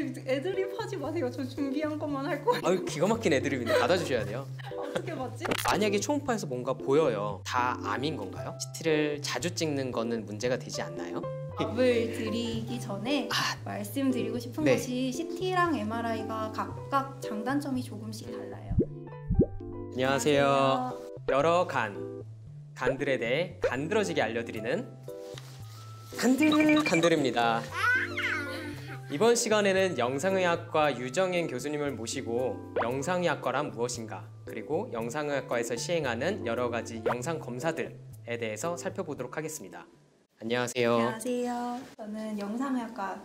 애드립 하지 마세요. 저 준비한 것만 할 거예요. 아유, 기가 막힌 애드립인데 받아주셔야 돼요. 어떻게 맞지? 만약에 초음파에서 뭔가 보여요. 다 암인 건가요? CT를 자주 찍는 거는 문제가 되지 않나요? 답을 드리기 전에 말씀드리고 싶은 네. 것이 CT랑 MRI가 각각 장단점이 조금씩 달라요. 안녕하세요. 여러 간들에 대해 간드러지게 알려드리는 간들입니다. 이번 시간에는 영상의학과 유정인 교수님을 모시고 영상의학과란 무엇인가, 그리고 영상의학과에서 시행하는 여러 가지 영상 검사들에 대해서 살펴보도록 하겠습니다. 안녕하세요. 안녕하세요. 저는 영상의학과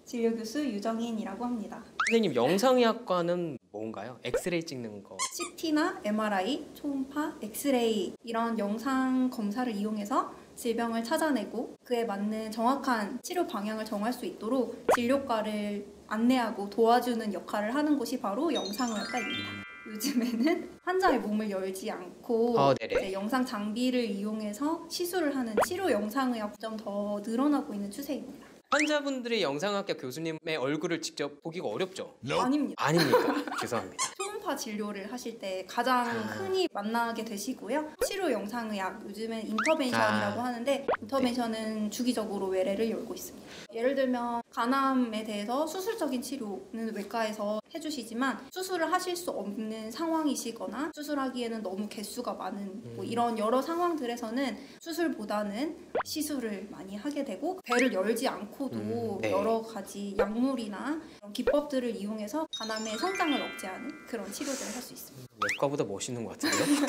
진료교수 유정인이라고 합니다. 선생님, 영상의학과는 뭔가요? 엑스레이 찍는 거. CT나 MRI, 초음파, 엑스레이 이런 영상 검사를 이용해서 질병을 찾아내고 그에 맞는 정확한 치료 방향을 정할 수 있도록 진료과를 안내하고 도와주는 역할을 하는 곳이 바로 영상의학과입니다. 요즘에는 환자의 몸을 열지 않고 이제 영상 장비를 이용해서 시술을 하는 치료 영상의학 좀 더 늘어나고 있는 추세입니다. 환자분들이 영상학과 교수님의 얼굴을 직접 보기가 어렵죠? 아닙니다. 아닙니까? 죄송합니다. 초음파 진료를 하실 때 가장 흔히 만나게 되시고요. 치료 영상의학, 요즘엔 인터벤션이라고 하는데 인터벤션은 주기적으로 외래를 열고 있습니다. 예를 들면 간암에 대해서 수술적인 치료는 외과에서 해주시지만 수술을 하실 수 없는 상황이시거나 수술하기에는 너무 개수가 많은 뭐 이런 여러 상황들에서는 수술보다는 시술을 많이 하게 되고 배를 열지 않고도 여러 가지 약물이나 기법들을 이용해서 간암의 성장을 억제하는 그런 치료들을 할 수 있습니다. 외과보다 멋있는 것 같은데요?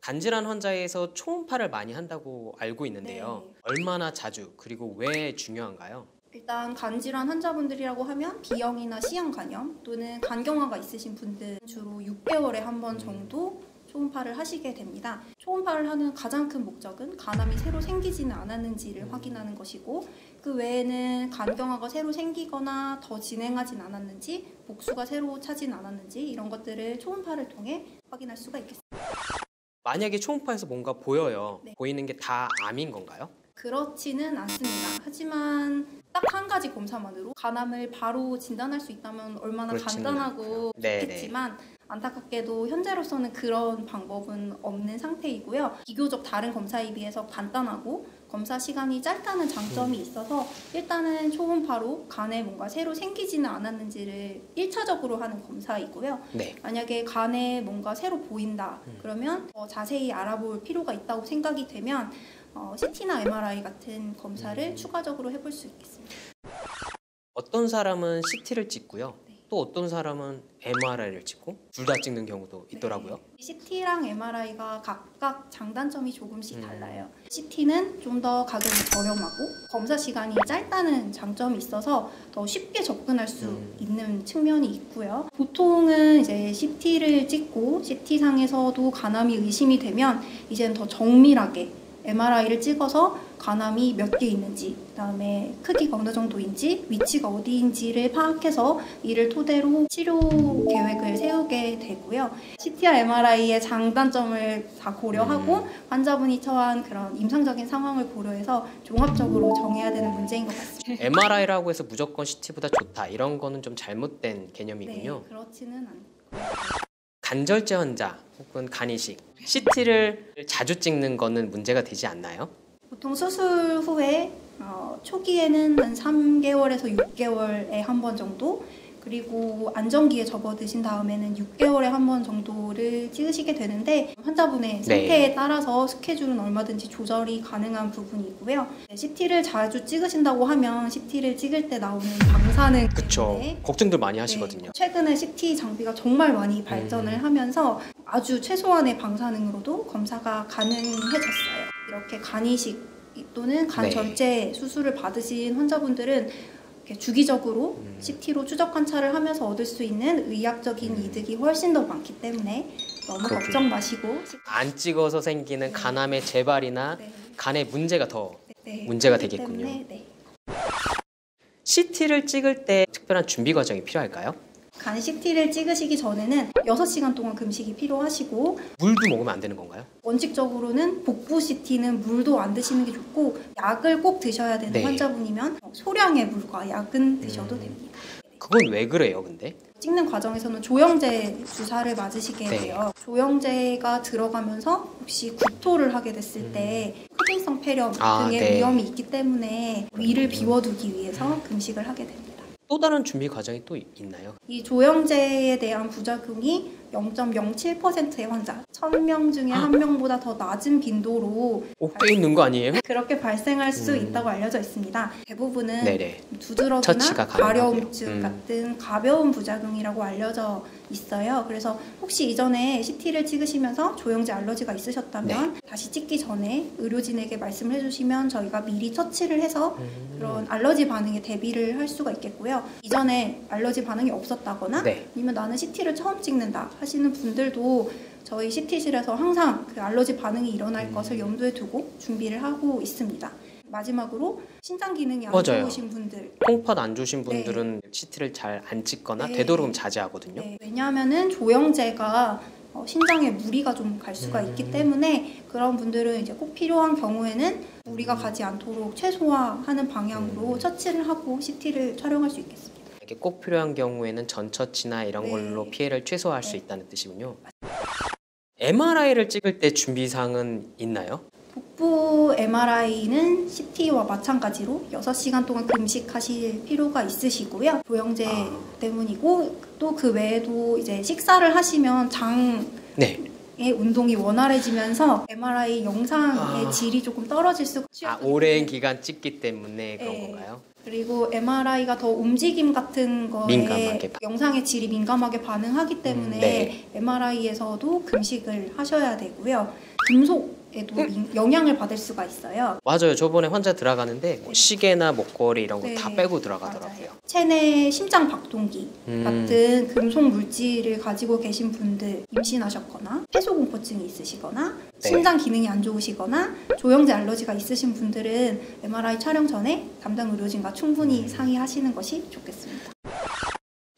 간질환 환자에서 초음파를 많이 한다고 알고 있는데요. 네. 얼마나 자주, 그리고 왜 중요한가요? 일단 간질환 환자분들이라고 하면 B형이나 C형 간염 또는 간경화가 있으신 분들 주로 6개월에 한 번 정도 초음파를 하시게 됩니다. 초음파를 하는 가장 큰 목적은 간암이 새로 생기지는 않았는지를 확인하는 것이고, 그 외에는 간경화가 새로 생기거나 더 진행하진 않았는지, 복수가 새로 차진 않았는지 이런 것들을 초음파를 통해 확인할 수가 있겠습니다. 만약에 초음파에서 뭔가 보여요. 네. 보이는 게 다 암인 건가요? 그렇지는 않습니다. 하지만 딱 한 가지 검사만으로 간암을 바로 진단할 수 있다면 얼마나 간단하고 좋겠지만 안타깝게도 현재로서는 그런 방법은 없는 상태이고요. 비교적 다른 검사에 비해서 간단하고 검사 시간이 짧다는 장점이 있어서 일단은 초음파로 간에 뭔가 새로 생기지는 않았는지를 1차적으로 하는 검사이고요. 만약에 간에 뭔가 새로 보인다 그러면 더 자세히 알아볼 필요가 있다고 생각이 되면 CT나 MRI 같은 검사를 추가적으로 해볼 수 있겠습니다. 어떤 사람은 CT를 찍고요. 또 어떤 사람은 MRI를 찍고 둘 다 찍는 경우도 있더라고요. CT랑 MRI가 각각 장단점이 조금씩 달라요. CT는 좀 더 가격이 저렴하고 검사 시간이 짧다는 장점이 있어서 더 쉽게 접근할 수 있는 측면이 있고요. 보통은 이제 CT를 찍고 CT상에서도 간암이 의심이 되면 이제는 더 정밀하게 MRI를 찍어서 간암이 몇 개 있는지, 그다음에 크기가 어느 정도인지, 위치가 어디인지를 파악해서 이를 토대로 치료 계획을 세우게 되고요. CT와 MRI의 장단점을 다 고려하고 환자분이 처한 그런 임상적인 상황을 고려해서 종합적으로 정해야 되는 문제인 것 같습니다. MRI라고 해서 무조건 CT보다 좋다, 이런 거는 좀 잘못된 개념이군요. 네, 그렇지는 않고. 간절제 환자 혹은 간이식, CT를 자주 찍는 거는 문제가 되지 않나요? 보통 수술 후에 초기에는 한 3개월에서 6개월에 한 번 정도, 그리고 안정기에 접어드신 다음에는 6개월에 한 번 정도를 찍으시게 되는데 환자분의 상태에 따라서 스케줄은 얼마든지 조절이 가능한 부분이고요. CT를 자주 찍으신다고 하면 CT를 찍을 때 나오는 방사능 때문에 걱정들 많이 하시거든요. 최근에 CT 장비가 정말 많이 발전을 하면서 아주 최소한의 방사능으로도 검사가 가능해졌어요. 이렇게 간이식 또는 간절제 수술을 받으신 환자분들은 주기적으로 CT로 추적 관찰을 하면서 얻을 수 있는 의학적인 이득이 훨씬 더 많기 때문에 너무 걱정 마시고 안 찍어서 생기는 간암의 재발이나 간의 문제가 더 문제가 되겠군요. CT를 찍을 때 특별한 준비 과정이 필요할까요? 간 CT를 찍으시기 전에는 6시간 동안 금식이 필요하시고 물도 먹으면 안 되는 건가요? 원칙적으로는 복부 CT는 물도 안 드시는 게 좋고 약을 꼭 드셔야 되는 네. 환자분이면 소량의 물과 약은 드셔도 됩니다. 그건 왜 그래요, 근데? 찍는 과정에서는 조영제 주사를 맞으시게 네. 돼요. 조영제가 들어가면서 혹시 구토를 하게 됐을 때 흡인성 폐렴 등의 네. 위험이 있기 때문에 위를 비워두기 위해서 금식을 하게 됩니다. 또 다른 준비 과정이 또 있나요? 이 조영제에 대한 부작용이 0.07%의 환자, 1000명 중에 1명보다 더 낮은 빈도로 꽤 있는 거 아니에요? 그렇게 발생할 수 있다고 알려져 있습니다. 대부분은 네네. 두드러기나 처치가 가능하고요. 가려움증 같은 가벼운 부작용이라고 알려져 있어요. 그래서 혹시 이전에 CT를 찍으시면서 조영제 알러지가 있으셨다면 다시 찍기 전에 의료진에게 말씀을 해주시면 저희가 미리 처치를 해서 그런 알러지 반응에 대비를 할 수가 있겠고요. 이전에 알러지 반응이 없었다거나 아니면 나는 CT를 처음 찍는다 하시는 분들도 저희 CT실에서 항상 그 알러지 반응이 일어날 것을 염두에 두고 준비를 하고 있습니다. 마지막으로 신장 기능이 안 좋으신 분들, 콩팥 안 좋으신 분들은 CT를 잘 안 찍거나 되도록이면 자제하거든요. 왜냐하면은 조영제가 신장에 무리가 좀 갈 수가 있기 때문에 그런 분들은 이제 꼭 필요한 경우에는 무리가 가지 않도록 최소화하는 방향으로 처치를 하고 CT를 촬영할 수 있겠습니다. 이게 꼭 필요한 경우에는 전처치나 이런 걸로 피해를 최소화할 수 있다는 뜻이군요. MRI를 찍을 때 준비사항은 있나요? 복부 MRI는 CT와 마찬가지로 6시간 동안 금식하실 필요가 있으시고요. 조영제 때문이고 또 그 외에도 이제 식사를 하시면 장의 운동이 원활해지면서 MRI 영상의 질이 조금 떨어질 수가 있어요. 오랜 기간 찍기 때문에 그런 건가요? 그리고 MRI가 더 움직임 같은 거에 영상의 질이 민감하게 반응하기 때문에 MRI에서도 금식을 하셔야 되고요. 금속에도 영향을 받을 수가 있어요. 맞아요. 저번에 환자 들어가는데 시계나 목걸이 이런 거 다 빼고 들어가더라고요. 체내 심장 박동기 같은 금속 물질을 가지고 계신 분들, 임신하셨거나 폐소공포증이 있으시거나 심장 기능이 안 좋으시거나 조영제 알러지가 있으신 분들은 MRI 촬영 전에 담당 의료진과 충분히 상의하시는 것이 좋겠습니다.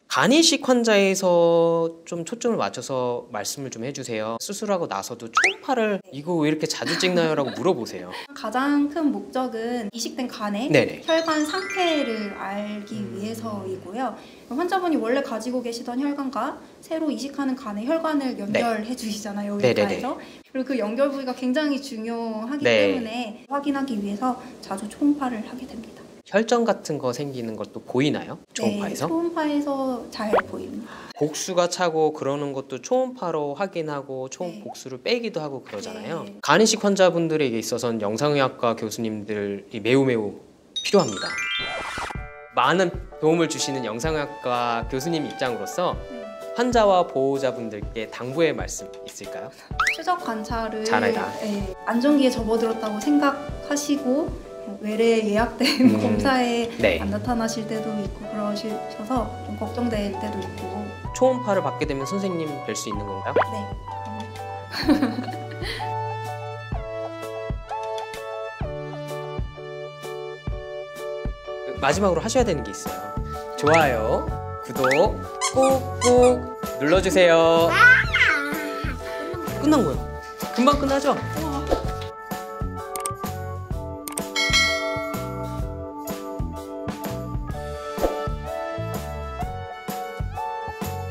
간이식 환자에서 좀 초점을 맞춰서 말씀을 좀 해주세요. 수술하고 나서도 초음파를 이거 왜 이렇게 자주 찍나요? 라고 물어보세요. 가장 큰 목적은 이식된 간의 혈관 상태를 알기 위해서이고요. 환자분이 원래 가지고 계시던 혈관과 새로 이식하는 간의 혈관을 연결해 주시잖아요. 의과에서. 그리고 그 연결 부위가 굉장히 중요하기 때문에 확인하기 위해서 자주 초음파를 하게 됩니다. 혈전 같은 거 생기는 것도 보이나요? 초음파에서? 초음파에서 잘 보입니다. 복수가 차고 그러는 것도 초음파로 확인하고 복수를 빼기도 하고 그러잖아요. 간이식 환자분들에게 있어서는 영상의학과 교수님들이 매우 필요합니다. 많은 도움을 주시는 영상의학과 교수님 입장으로서 환자와 보호자분들께 당부의 말씀 있을까요? 추적 관찰을 잘해라. 안정기에 접어들었다고 생각하시고 외래 예약된 검사에 안 나타나실 때도 있고 그러셔서 좀 걱정될 때도 있고. 초음파를 받게 되면 선생님 뵐 수 있는 건가요? 네. 마지막으로 하셔야 되는 게 있어요. 좋아요, 구독 꾹꾹 눌러주세요. 끝난 거예요. 금방 끝나죠?